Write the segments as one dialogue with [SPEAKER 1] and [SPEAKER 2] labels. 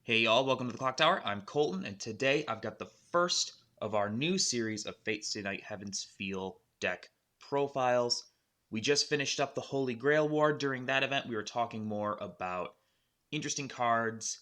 [SPEAKER 1] Hey y'all, welcome to the Clock Tower. I'm Colton, and today I've got the first of our new series of Fate Stay Night Heaven's Feel deck profiles. We just finished up the Holy Grail War. During that event, we were talking more about interesting cards,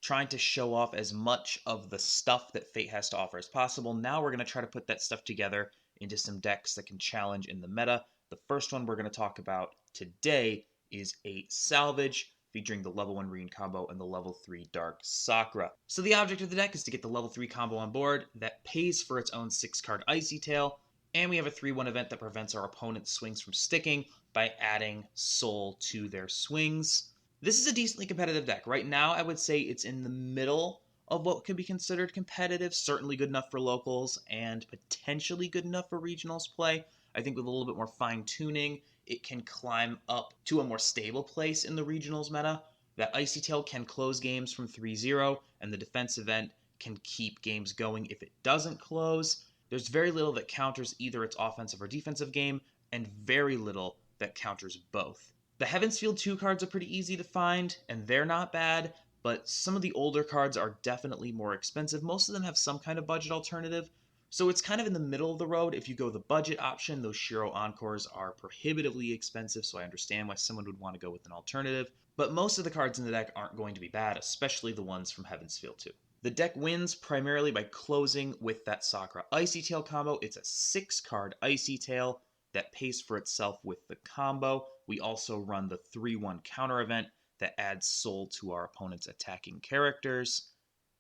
[SPEAKER 1] trying to show off as much of the stuff that Fate has to offer as possible. Now we're going to try to put that stuff together into some decks that can challenge in the meta. The first one we're going to talk about today is a Salvage, featuring the level 1 Reen combo and the level 3 Dark Sakura. So the object of the deck is to get the level 3 combo on board that pays for its own 6-card Icy Tail, and we have a 3-1 event that prevents our opponent's swings from sticking by adding Soul to their swings. This is a decently competitive deck. Right now, I would say it's in the middle of what could be considered competitive, certainly good enough for locals, and potentially good enough for regionals play. I think with a little bit more fine-tuning, it can climb up to a more stable place in the regionals meta. That Icy Tail can close games from 3-0, and the defense event can keep games going if it doesn't close. There's very little that counters either its offensive or defensive game, and very little that counters both. The Heaven's Field 2 cards are pretty easy to find, and they're not bad, but some of the older cards are definitely more expensive. Most of them have some kind of budget alternative, so it's kind of in the middle of the road. If you go the budget option, those Shiro Encores are prohibitively expensive, so I understand why someone would want to go with an alternative. But most of the cards in the deck aren't going to be bad, especially the ones from Heaven's Field 2. The deck wins primarily by closing with that Sakura Icy Tail combo. It's a 6-card Icy Tail that pays for itself with the combo. We also run the 3-1 counter event that adds Soul to our opponent's attacking characters,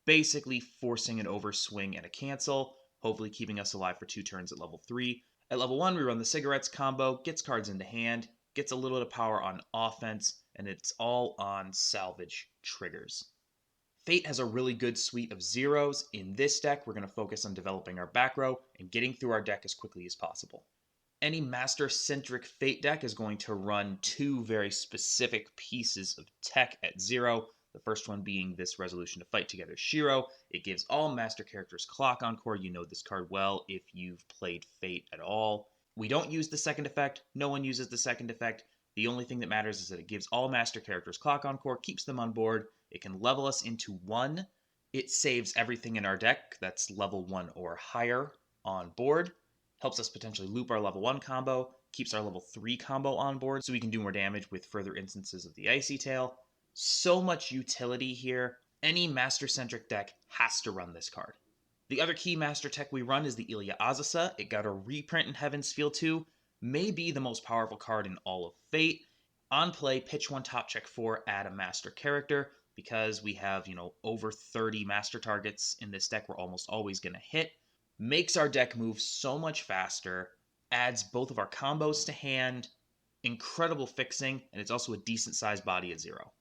[SPEAKER 1] basically forcing an overswing and a cancel, hopefully keeping us alive for 2 turns at level 3. At level 1, we run the Cigarettes combo, gets cards into hand, gets a little bit of power on offense, and it's all on Salvage triggers. Fate has a really good suite of zeros. In this deck, we're going to focus on developing our back row and getting through our deck as quickly as possible. Any Master-centric Fate deck is going to run 2 very specific pieces of tech at 0. The first one being this Resolution to Fight Together Shiro. It gives all Master characters Clock Encore. You know this card well if you've played Fate at all. We don't use the second effect. No one uses the second effect. The only thing that matters is that it gives all Master characters Clock Encore, keeps them on board. It can level us into 1. It saves everything in our deck that's level 1 or higher on board. Helps us potentially loop our level 1 combo, keeps our level 3 combo on board so we can do more damage with further instances of the Icy Tail. So much utility here. Any Master-centric deck has to run this card. The other key Master tech we run is the Ilya Azusa. It got a reprint in Heaven's Field 2. May be the most powerful card in all of Fate. On play, pitch 1, top check 4, add a Master character. Because we have, over 30 Master targets in this deck, we're almost always going to hit. Makes our deck move so much faster, adds both of our combos to hand, incredible fixing, and it's also a decent sized body at 0.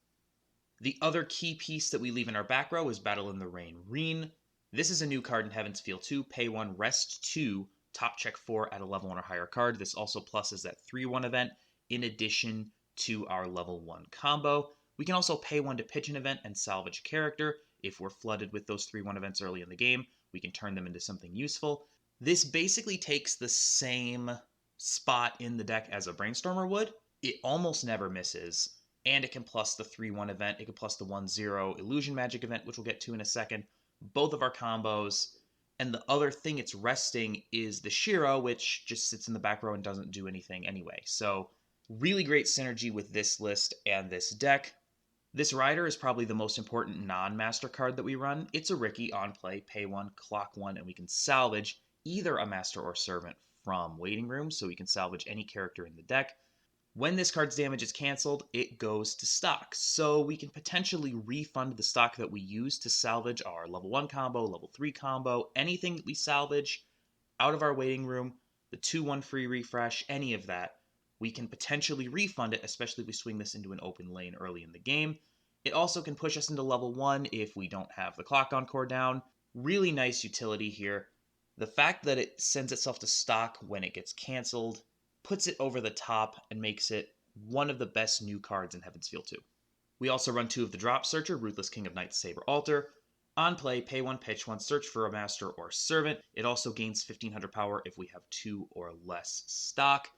[SPEAKER 1] The other key piece that we leave in our back row is Battle in the Rain Reen. This is a new card in Heaven's Field 2, pay 1, rest 2, top check 4 at a level 1 or higher card. This also pluses that 3-1 event in addition to our level 1 combo. We can also pay 1 to pitch an event and salvage a character. If we're flooded with those 3-1 events early in the game, we can turn them into something useful. This basically takes the same spot in the deck as a Brainstormer would. It almost never misses, and it can plus the 3-1 event. It can plus the 1-0 Illusion Magic event, which we'll get to in a second. Both of our combos. And the other thing it's resting is the Shiro, which just sits in the back row and doesn't do anything anyway. So really great synergy with this list and this deck. This Rider is probably the most important non-Master card that we run. It's a Riki on play, pay 1, clock 1, and we can salvage either a Master or Servant from Waiting Room, so we can salvage any character in the deck. When this card's damage is canceled, it goes to stock, so we can potentially refund the stock that we use to salvage our level 1 combo, level 3 combo, anything that we salvage out of our Waiting Room, the 2-1 free refresh, any of that. We can potentially refund it, especially if we swing this into an open lane early in the game. It also can push us into level 1 if we don't have the Clock Encore down. Really nice utility here. The fact that it sends itself to stock when it gets canceled puts it over the top and makes it one of the best new cards in Heaven's Field 2. We also run 2 of the Drop Searcher, Ruthless King of Knights Saber Altar. On play, pay 1, pitch 1, search for a Master or Servant. It also gains 1500 power if we have 2 or less stock.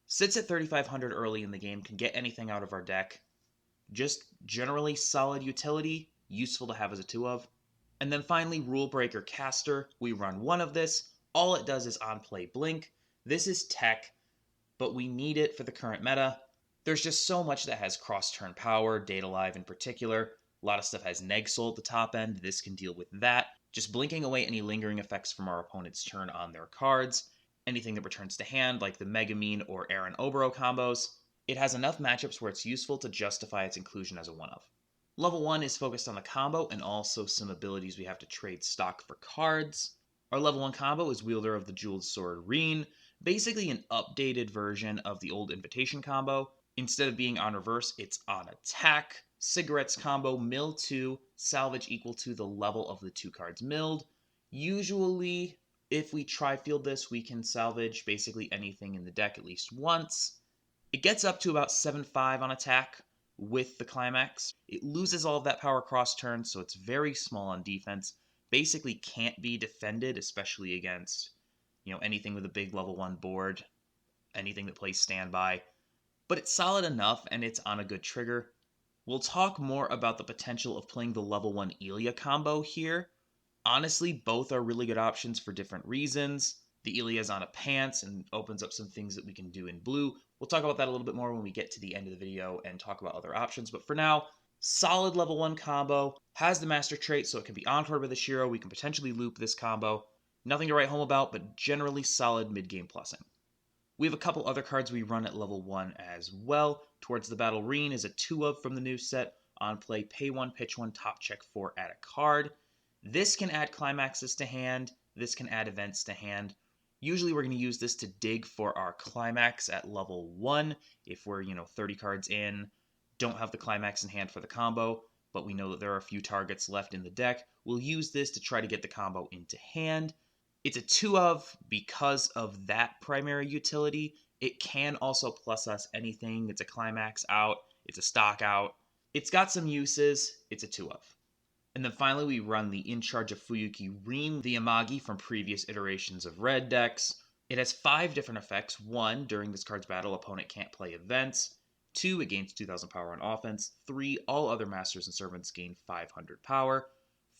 [SPEAKER 1] Sits at 3500 early in the game, can get anything out of our deck. Just generally solid utility. useful to have as a 2 of. And then finally, Rule Breaker Caster. We run one of this. All it does is on-play blink. This is tech, but we need it for the current meta. There's just so much that has cross-turn power, Data Live in particular. A lot of stuff has Neg Soul at the top end. This can deal with that. Just blinking away any lingering effects from our opponent's turn on their cards. Anything that returns to hand, like the Megamine or Aaron Obero combos. It has enough matchups where it's useful to justify its inclusion as a 1-of. Level 1 is focused on the combo and also some abilities we have to trade stock for cards. Our level 1 combo is Wielder of the Jeweled Sword Reen, basically an updated version of the old Invitation combo. Instead of being on reverse, it's on attack. Cigarettes combo, mill 2, salvage equal to the level of the 2 cards milled. Usually, if we tri-field this, we can salvage basically anything in the deck at least once. It gets up to about 7-5 on attack with the climax. It loses all of that power cross turn, so it's very small on defense. Basically can't be defended, especially against, anything with a big level 1 board, anything that plays standby. But it's solid enough, and it's on a good trigger. We'll talk more about the potential of playing the level 1 Ilya combo here. Honestly, both are really good options for different reasons. The Ilya's on a pants and opens up some things that we can do in blue. We'll talk about that a little bit more when we get to the end of the video and talk about other options. But for now, solid level 1 combo. Has the master trait, so it can be encored with a Shiro. We can potentially loop this combo. Nothing to write home about, but generally solid mid-game plussing. We have a couple other cards we run at level 1 as well. Towards the Battle Reen is a 2-of from the new set. On play, pay 1, pitch 1, top check 4, add a card. This can add climaxes to hand. This can add events to hand. Usually we're going to use this to dig for our climax at level 1. If we're, 30 cards in, don't have the climax in hand for the combo, but we know that there are a few targets left in the deck, we'll use this to try to get the combo into hand. It's a 2-of because of that primary utility. It can also plus us anything. It's a climax out. It's a stock out. It's got some uses. It's a 2-of. And then finally, we run the In Charge of Fuyuki Reem, the Amagi from previous iterations of red decks. It has 5 different effects. 1, during this card's battle, opponent can't play events. 2, it gains 2,000 power on offense. 3, all other masters and servants gain 500 power.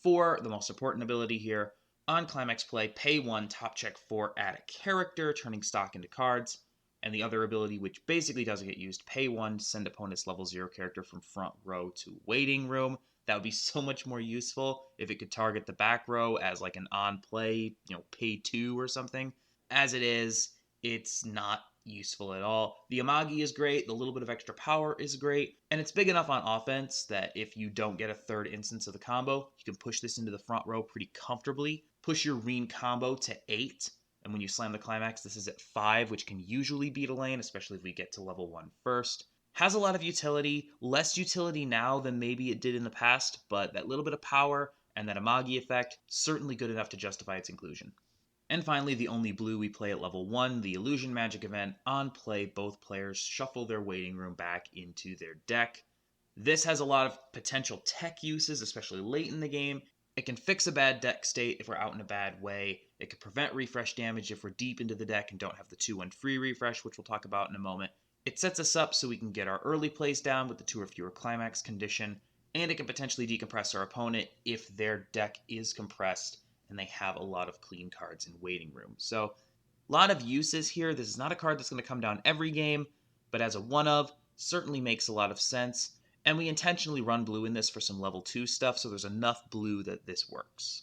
[SPEAKER 1] 4, the most important ability here, on climax play, pay 1, top check 4, add a character, turning stock into cards. And the other ability, which basically doesn't get used, pay 1, send opponent's level 0 character from front row to waiting room. That would be so much more useful if it could target the back row as like an on-play, pay 2 or something. As it is, it's not useful at all. The Amagi is great, the little bit of extra power is great, and it's big enough on offense that if you don't get a third instance of the combo, you can push this into the front row pretty comfortably. Push your Reen combo to 8, and when you slam the climax, this is at 5, which can usually beat a lane, especially if we get to level 1 first. Has a lot of utility, less utility now than maybe it did in the past, but that little bit of power and that Amagi effect, certainly good enough to justify its inclusion. And finally, the only blue we play at level 1, the Illusion Magic event. On play, both players shuffle their waiting room back into their deck. This has a lot of potential tech uses, especially late in the game. It can fix a bad deck state if we're out in a bad way. It can prevent refresh damage if we're deep into the deck and don't have the 2-1 free refresh, which we'll talk about in a moment. It sets us up so we can get our early plays down with the 2 or fewer climax condition, and it can potentially decompress our opponent if their deck is compressed and they have a lot of clean cards in waiting room. So, a lot of uses here. This is not a card that's going to come down every game, but as a 1-of, certainly makes a lot of sense. And we intentionally run blue in this for some level 2 stuff, so there's enough blue that this works.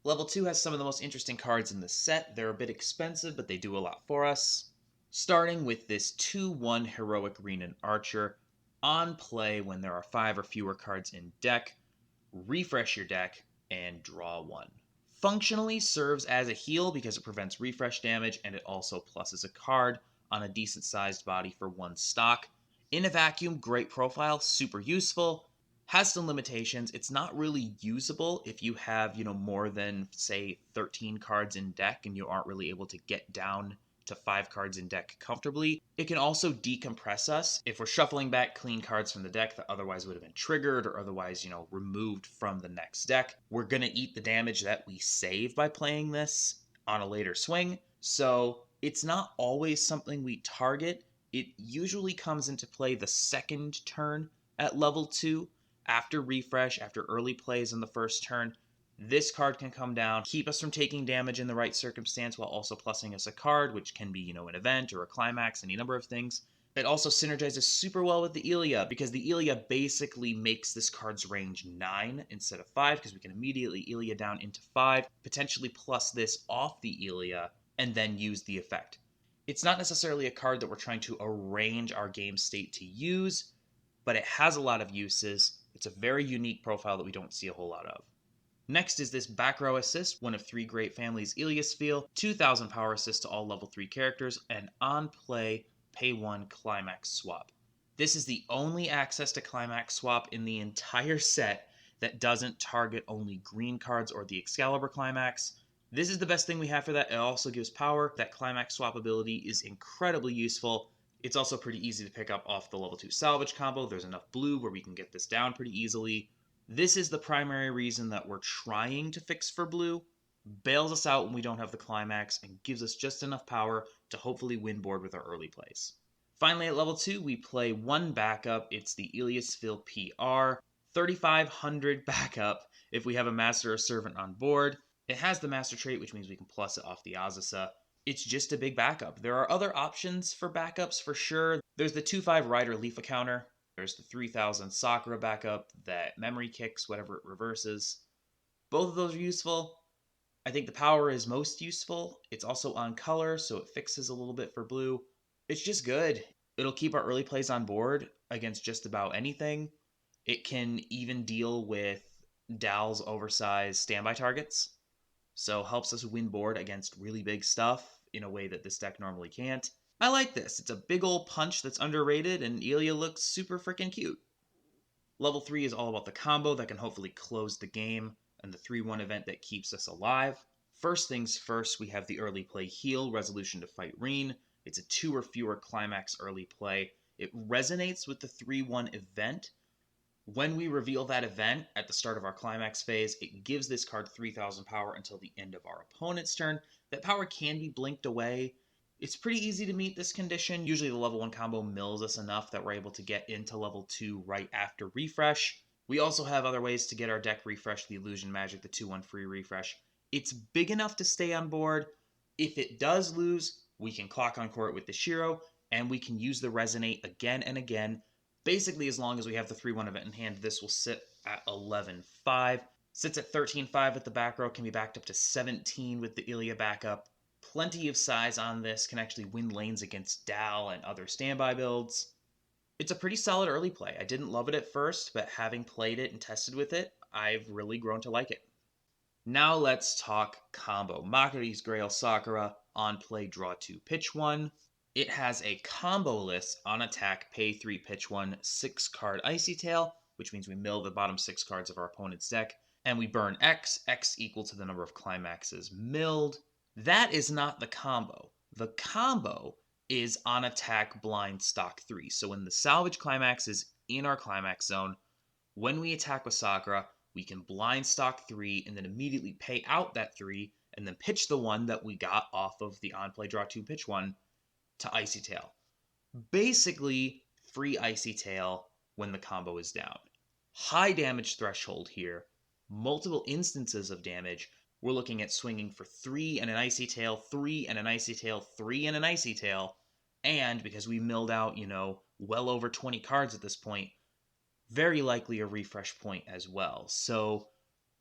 [SPEAKER 1] Level 2 has some of the most interesting cards in the set. They're a bit expensive, but they do a lot for us. Starting with this 2-1 Heroic Renan Archer. On play, when there are 5 or fewer cards in deck, refresh your deck and draw 1. Functionally serves as a heal because it prevents refresh damage, and it also pluses a card on a decent sized body for 1 stock. In a vacuum, great profile, super useful. Has some limitations. It's not really usable if you have, more than, say, 13 cards in deck and you aren't really able to get down to 5 cards in deck comfortably. It can also decompress us if we're shuffling back clean cards from the deck that otherwise would have been triggered or otherwise, removed from the next deck. We're going to eat the damage that we save by playing this on a later swing. So it's not always something we target. It usually comes into play the second turn at level 2 after refresh, after early plays in the first turn, this card can come down, keep us from taking damage in the right circumstance while also plussing us a card, which can be, an event or a climax, any number of things. It also synergizes super well with the Ilia, because the Ilia basically makes this card's range 9 instead of 5, because we can immediately Ilia down into 5, potentially plus this off the Ilia, and then use the effect. It's not necessarily a card that we're trying to arrange our game state to use, but it has a lot of uses. It's a very unique profile that we don't see a whole lot of. Next is this back row assist, one of 3 great families Ilias Feel, 2000 power assist to all level 3 characters, and on play, pay 1 climax swap. This is the only access to climax swap in the entire set that doesn't target only green cards or the Excalibur climax. This is the best thing we have for that. It also gives power. That climax swap ability is incredibly useful. It's also pretty easy to pick up off the level 2 salvage combo. There's enough blue where we can get this down pretty easily. This is the primary reason that we're trying to fix for blue. Bails us out when we don't have the climax and gives us just enough power to hopefully win board with our early plays. Finally, at level 2, we play one backup. It's the Iliasville PR, 3500 backup if we have a Master or Servant on board. It has the Master trait, which means we can plus it off the Azusa. It's just a big backup. There are other options for backups for sure. There's the 2/5 Rider Leafa counter. There's the 3000 Sakura backup that memory kicks whatever it reverses. Both of those are useful. I think the power is most useful. It's also on color, so it fixes a little bit for blue. It's just good. It'll keep our early plays on board against just about anything. It can even deal with Dal's oversized standby targets, so helps us win board against really big stuff in a way that this deck normally can't. I like this. It's a big old punch that's underrated, and Ilia looks super freaking cute. Level 3 is all about the combo that can hopefully close the game, and the 3/1 event that keeps us alive. First things first, we have the early play heal, Resolution to Fight Reen. It's a 2 or fewer climax early play. It resonates with the 3/1 event. When we reveal that event at the start of our climax phase, it gives this card 3000 power until the end of our opponent's turn. That power can be blinked away. It's pretty easy to meet this condition. Usually the level 1 combo mills us enough that we're able to get into level 2 right after refresh. We also have other ways to get our deck refreshed, the Illusion Magic, the 2/1 free refresh. It's big enough to stay on board. If it does lose, we can clock on court with the Shiro, and we can use the Resonate again and again. Basically, as long as we have the 3/1 event in hand, this will sit at 11-5. Sits at 13-5 at the back row, can be backed up to 17 with the Ilia backup. Plenty of size on this, can actually win lanes against Dal and other standby builds. It's a pretty solid early play. I didn't love it at first, but having played it and tested with it, I've really grown to like it. Now let's talk combo. Makari's Grail Sakura, on play, draw 2, pitch 1. It has a combo list on attack, pay 3, pitch 1, 6 card Icy Tail, which means we mill the bottom 6 cards of our opponent's deck, and we burn X equal to the number of climaxes milled. That is not the combo. The combo is on attack blind stock 3. So when the salvage climax is in our climax zone, when we attack with Sakura, we can blind stock 3 and then immediately pay out that 3 and then pitch the 1 that we got off of the on play draw 2 pitch 1 to Icy Tail. Basically, free Icy Tail when the combo is down. High damage threshold here, multiple instances of damage. We're looking at swinging for 3 and an Icy Tail, 3 and an Icy Tail, 3 and an Icy Tail, and because we milled out, well over 20 cards at this point, very likely a refresh point as well. So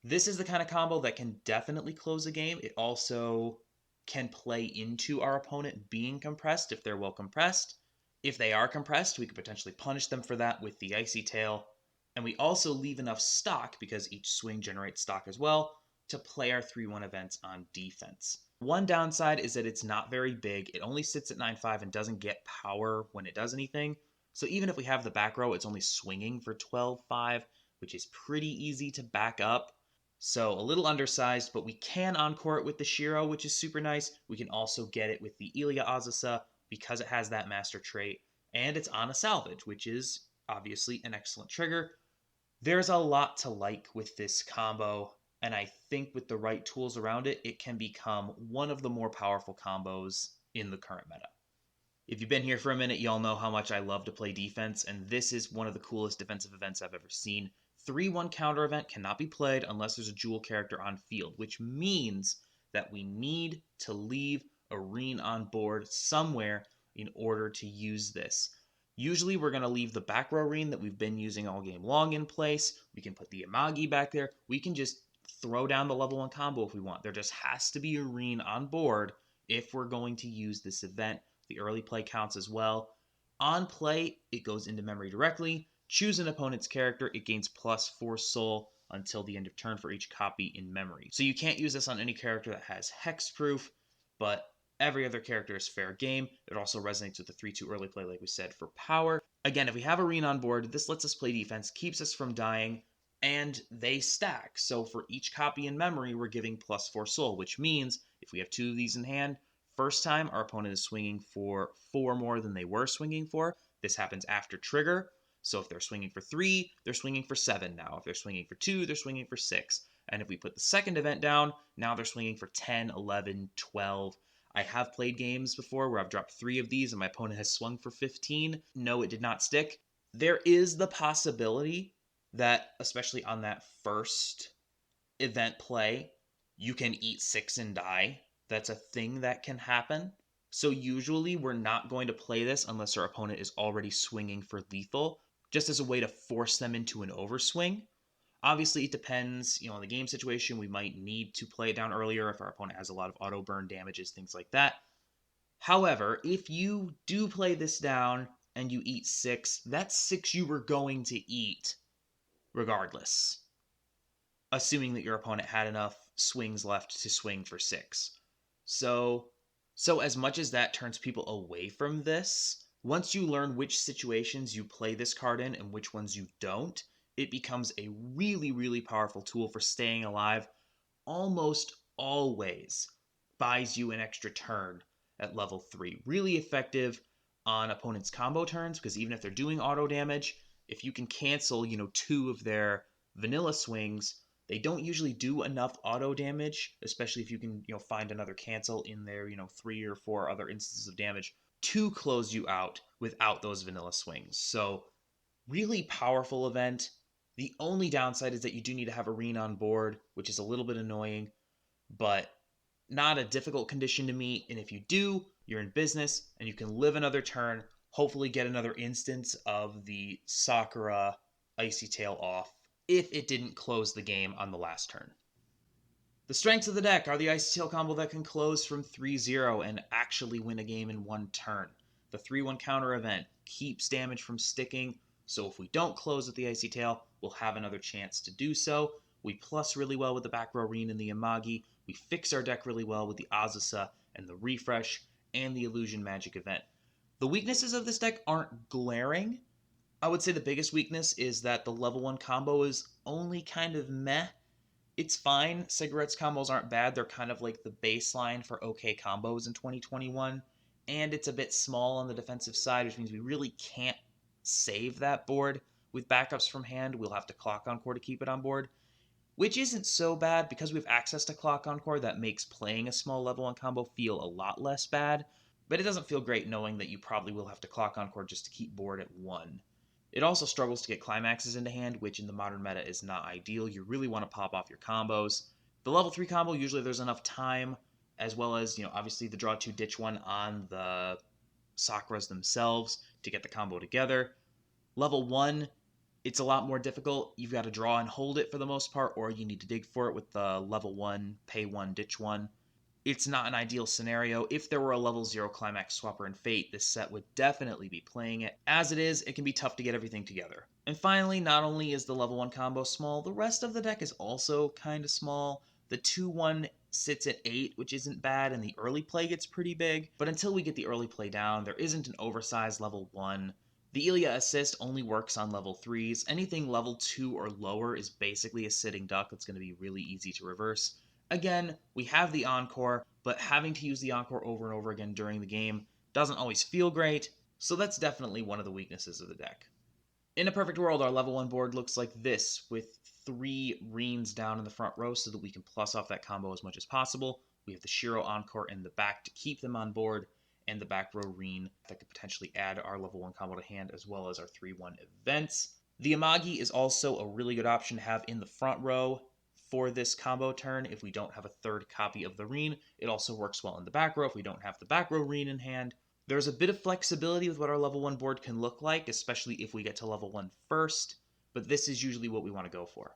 [SPEAKER 1] this is the kind of combo that can definitely close a game. It also can play into our opponent being compressed if they're well compressed. If they are compressed, we could potentially punish them for that with the Icy Tail. And we also leave enough stock, because each swing generates stock as well, to play our 3/1 events on defense. One downside is that it's not very big. It only sits at 9-5 and doesn't get power when it does anything. So even if we have the back row, it's only swinging for 12-5, which is pretty easy to back up. So a little undersized, but we can encore it with the Shiro, which is super nice. We can also get it with the Ilia Azusa because it has that master trait, and it's on a salvage, which is obviously an excellent trigger. There's a lot to like with this combo, and I think with the right tools around it, it can become one of the more powerful combos in the current meta. If you've been here for a minute, y'all know how much I love to play defense, and this is one of the coolest defensive events I've ever seen. 3/1 counter event cannot be played unless there's a jewel character on field, which means that we need to leave a Reen on board somewhere in order to use this. Usually we're going to leave the back row Reen that we've been using all game long in place. We can put the Amagi back there. We can just throw down the level 1 combo if we want. There just has to be a Reen on board if we're going to use this event. The early play counts as well. On play, it goes into memory directly. Choose an opponent's character. It gains +4 soul until the end of turn for each copy in memory. So you can't use this on any character that has hexproof, but every other character is fair game. It also resonates with the 3/2 early play, like we said, for power. Again, if we have a Reen on board, this lets us play defense, keeps us from dying, and they stack. So for each copy in memory, we're giving +4 soul, which means if we have 2 of these in hand, first time our opponent is swinging for 4 more than they were swinging for. This happens after trigger. So if they're swinging for 3, they're swinging for 7 now. If they're swinging for 2, they're swinging for 6. And if we put the second event down, now they're swinging for 10, 11, 12. I have played games before where I've dropped 3 of these and my opponent has swung for 15. No, it did not stick. There is the possibility that, especially on that first event play, you can eat 6 and die. That's a thing that can happen. So usually we're not going to play this unless our opponent is already swinging for lethal, just as a way to force them into an overswing. Obviously, it depends, on the game situation. We might need to play it down earlier if our opponent has a lot of auto burn damages, things like that. However, if you do play this down and you eat 6, that's 6 you were going to eat regardless, assuming that your opponent had enough swings left to swing for 6. So as much as that turns people away from this, once you learn which situations you play this card in and which ones you don't, it becomes a really, really powerful tool for staying alive. Almost always buys you an extra turn at level 3. Really effective on opponents' combo turns, because even if they're doing auto damage, if you can cancel, 2 of their vanilla swings, they don't usually do enough auto damage, especially if you can, find another cancel in their, 3 or 4 other instances of damage to close you out without those vanilla swings. So, really powerful event. The only downside is that you do need to have a Reen on board, which is a little bit annoying, but not a difficult condition to meet. And if you do, you're in business and you can live another turn, hopefully get another instance of the Sakura Icy Tail off if it didn't close the game on the last turn. The strengths of the deck are the Icy Tail combo that can close from 3-0 and actually win a game in one turn. The 3/1 counter event keeps damage from sticking, so if we don't close with the Icy Tail, we'll have another chance to do so. We plus really well with the back row Reen and the Amagi. We fix our deck really well with the Azusa and the Refresh and the Illusion Magic event. The weaknesses of this deck aren't glaring. I would say the biggest weakness is that the level 1 combo is only kind of meh. It's fine. Cigarettes combos aren't bad. They're kind of like the baseline for okay combos in 2021. And it's a bit small on the defensive side, which means we really can't save that board with backups from hand. We'll have to clock Encore to keep it on board, which isn't so bad because we have access to clock Encore. That makes playing a small level 1 combo feel a lot less bad, but it doesn't feel great knowing that you probably will have to clock Encore just to keep board at 1. It also struggles to get climaxes into hand, which in the modern meta is not ideal. You really want to pop off your combos. The level 3 combo, usually there's enough time, as well as, obviously the draw 2 ditch 1 on the Sakuras themselves to get the combo together. Level 1, it's a lot more difficult. You've got to draw and hold it for the most part, or you need to dig for it with the level 1, pay 1, ditch 1. It's not an ideal scenario. If there were a level 0 Climax Swapper in Fate, this set would definitely be playing it. As it is, it can be tough to get everything together. And finally, not only is the level 1 combo small, the rest of the deck is also kind of small. The 2/1 sits at 8, which isn't bad, and the early play gets pretty big. But until we get the early play down, there isn't an oversized level 1. The Ilya Assist only works on level 3s. Anything level 2 or lower is basically a sitting duck that's going to be really easy to reverse. Again, we have the Encore, but having to use the Encore over and over again during the game doesn't always feel great, so that's definitely one of the weaknesses of the deck. In a perfect world, our level 1 board looks like this, with 3 Reens down in the front row so that we can plus off that combo as much as possible. We have the Shiro Encore in the back to keep them on board, and the back row Reen that could potentially add our level 1 combo to hand, as well as our 3/1 events. The Amagi is also a really good option to have in the front row for this combo turn if we don't have a third copy of the Reen. It also works well in the back row if we don't have the back row Reen in hand. There's a bit of flexibility with what our level 1 board can look like, especially if we get to level 1 first, but this is usually what we want to go for.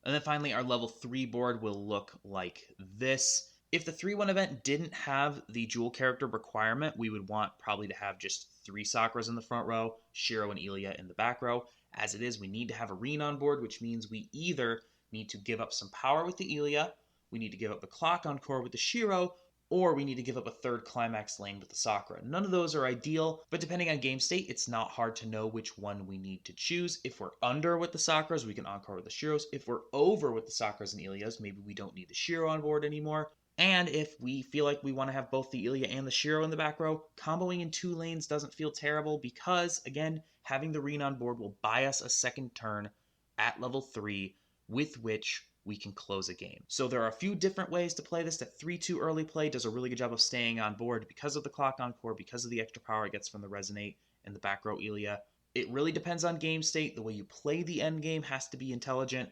[SPEAKER 1] And then finally, our level 3 board will look like this. If the 3-1 event didn't have the jewel character requirement, we would want probably to have just 3 Sakuras in the front row, Shiro and Ilya in the back row. As it is, we need to have a Reen on board, which means we either need to give up some power with the Ilya, we need to give up the clock encore with the Shiro, or we need to give up a third climax lane with the Sakura. None of those are ideal, but depending on game state, it's not hard to know which one we need to choose. If we're under with the Sakuras, we can encore with the Shiros. If we're over with the Sakuras and Ilyas, maybe we don't need the Shiro on board anymore. And if we feel like we want to have both the Ilya and the Shiro in the back row, comboing in 2 lanes doesn't feel terrible because, again, having the Reen on board will buy us a second turn at level 3 with which we can close a game. So there are a few different ways to play this. That 3-2 early play does a really good job of staying on board because of the clock encore, because of the extra power it gets from the resonate and the back row Ilya. It really depends on game state. The way you play the end game has to be intelligent,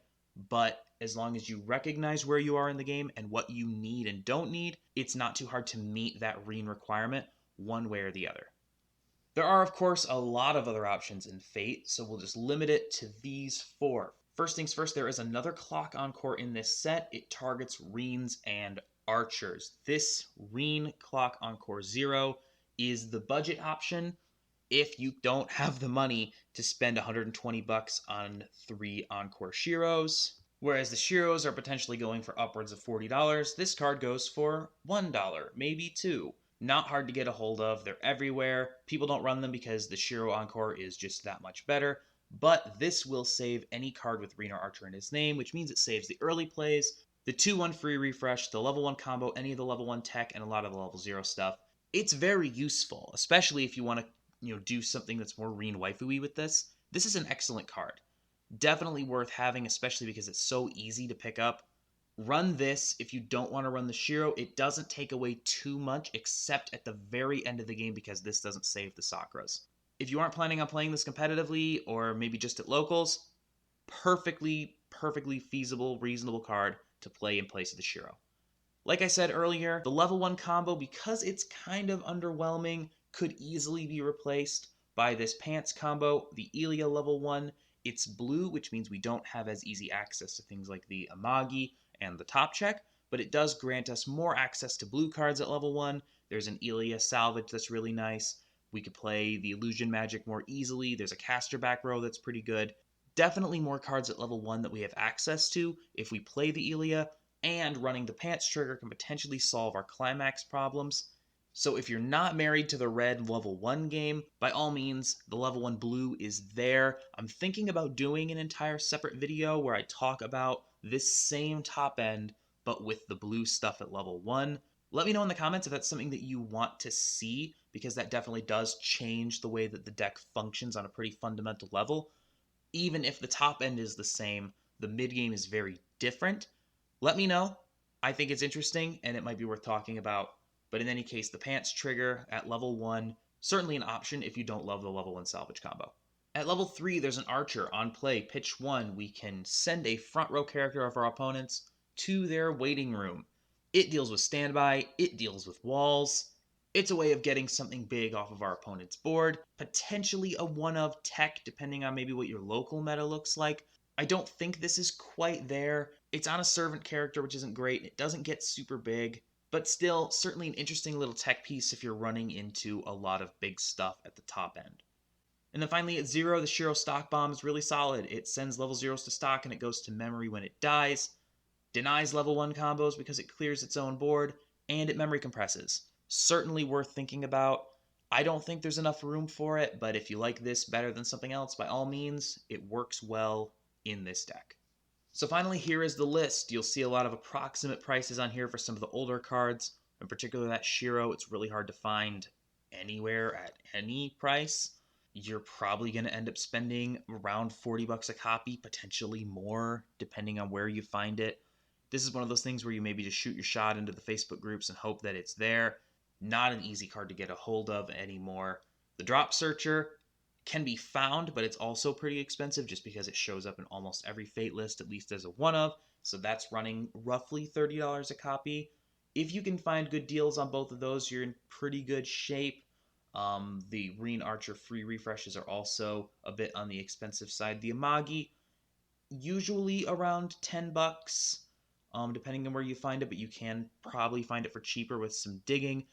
[SPEAKER 1] but as long as you recognize where you are in the game and what you need and don't need, it's not too hard to meet that Reen requirement one way or the other. There are, of course, a lot of other options in Fate, so we'll just limit it to these 4. First things first, there is another clock encore in this set. It targets Reens and Archers. This Reen clock encore 0 is the budget option if you don't have the money to spend $120 on 3 encore Shiros. Whereas the Shiros are potentially going for upwards of $40, this card goes for $1, maybe $2. Not hard to get a hold of, they're everywhere. People don't run them because the Shiro Encore is just that much better. But this will save any card with Reen or Archer in its name, which means it saves the early plays, the 2-1 free refresh, the level 1 combo, any of the level 1 tech, and a lot of the level 0 stuff. It's very useful, especially if you want to do something that's more Reen waifu-y with this. This is an excellent card. Definitely worth having, especially because it's so easy to pick up. Run this if you don't want to run the Shiro. It doesn't take away too much, except at the very end of the game because this doesn't save the Sakuras. If you aren't planning on playing this competitively, or maybe just at locals, perfectly feasible, reasonable card to play in place of the Shiro. Like I said earlier, the level 1 combo, because it's kind of underwhelming, could easily be replaced by this pants combo, the Ilya level 1. It's blue, which means we don't have as easy access to things like the Amagi and the top check, but it does grant us more access to blue cards at level 1. There's an Ilya Salvage that's really nice. We could play the Illusion Magic more easily. There's a caster back row that's pretty good. Definitely more cards at level 1 that we have access to if we play the Ilya, and running the pants trigger can potentially solve our climax problems. So if you're not married to the red level 1 game, by all means, the level 1 blue is there. I'm thinking about doing an entire separate video where I talk about this same top end, but with the blue stuff at level 1. Let me know in the comments if that's something that you want to see, because that definitely does change the way that the deck functions on a pretty fundamental level. Even if the top end is the same, the mid game is very different. Let me know. I think it's interesting, and it might be worth talking about. But in any case, the pants trigger at level 1, certainly an option if you don't love the level 1 salvage combo. At level 3, there's an Archer. On play, pitch 1, we can send a front row character of our opponents to their waiting room. It deals with standby, it deals with walls. It's a way of getting something big off of our opponent's board, potentially a one-of tech, depending on maybe what your local meta looks like. I don't think this is quite there. It's on a servant character, which isn't great. It doesn't get super big, but still, certainly an interesting little tech piece if you're running into a lot of big stuff at the top end. And then finally, at 0, the Shiro Stock Bomb is really solid. It sends level 0s to stock, and it goes to memory when it dies. Denies level 1 combos because it clears its own board, and it memory compresses. Certainly worth thinking about. I don't think there's enough room for it, but if you like this better than something else, by all means, it works well in this deck. So finally, here is the list. You'll see a lot of approximate prices on here for some of the older cards. In particular, that Shiro, it's really hard to find anywhere at any price. You're probably going to end up spending around $40 a copy, potentially more, depending on where you find it. This is one of those things where you maybe just shoot your shot into the Facebook groups and hope that it's there. Not an easy card to get a hold of anymore. The Drop Searcher, can be found, but it's also pretty expensive just because it shows up in almost every Fate list, at least as a one of. So that's running roughly $30 a copy. If you can find good deals on both of those, you're in pretty good shape. The Reen Archer free refreshes are also a bit on the expensive side. The Amagi, usually around $10, depending on where you find it, but you can probably find it for cheaper with some digging.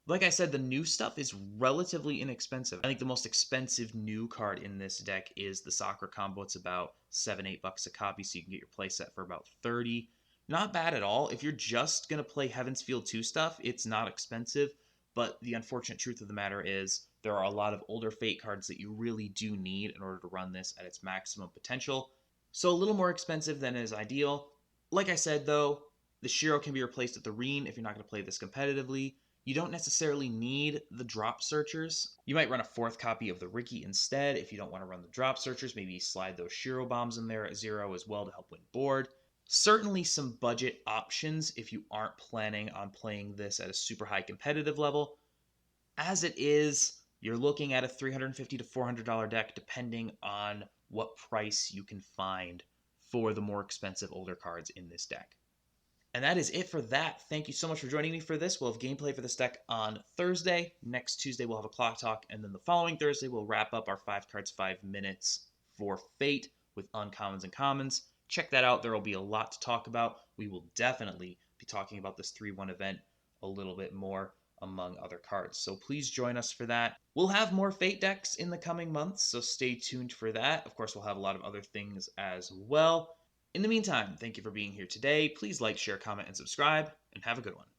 [SPEAKER 1] Like I said, the new stuff is relatively inexpensive. I think the most expensive new card in this deck is the Sakura combo. It's about $7-8 a copy, so you can get your playset for about 30. Not bad at all. If you're just gonna play Heaven's Field 2 stuff, it's not expensive. But the unfortunate truth of the matter is there are a lot of older Fate cards that you really do need in order to run this at its maximum potential. So a little more expensive than is ideal. Like I said, though, the Shiro can be replaced with the Reen if you're not going to play this competitively. You don't necessarily need the drop searchers. You might run a fourth copy of the Ricky instead if you don't want to run the drop searchers. Maybe slide those Shiro bombs in there at 0 as well to help win board. Certainly some budget options if you aren't planning on playing this at a super high competitive level. As it is, you're looking at a $350 to $400 deck depending on what price you can find for the more expensive older cards in this deck. And that is it for that. Thank you so much for joining me for this. We'll have gameplay for this deck on Thursday. Next Tuesday, we'll have a clock talk. And then the following Thursday, we'll wrap up our 5 cards, 5 minutes for Fate with uncommons and commons. Check that out. There will be a lot to talk about. We will definitely be talking about this 3-1 event a little bit more, among other cards. So please join us for that. We'll have more Fate decks in the coming months, so stay tuned for that. Of course, we'll have a lot of other things as well. In the meantime, thank you for being here today. Please like, share, comment, and subscribe, and have a good one.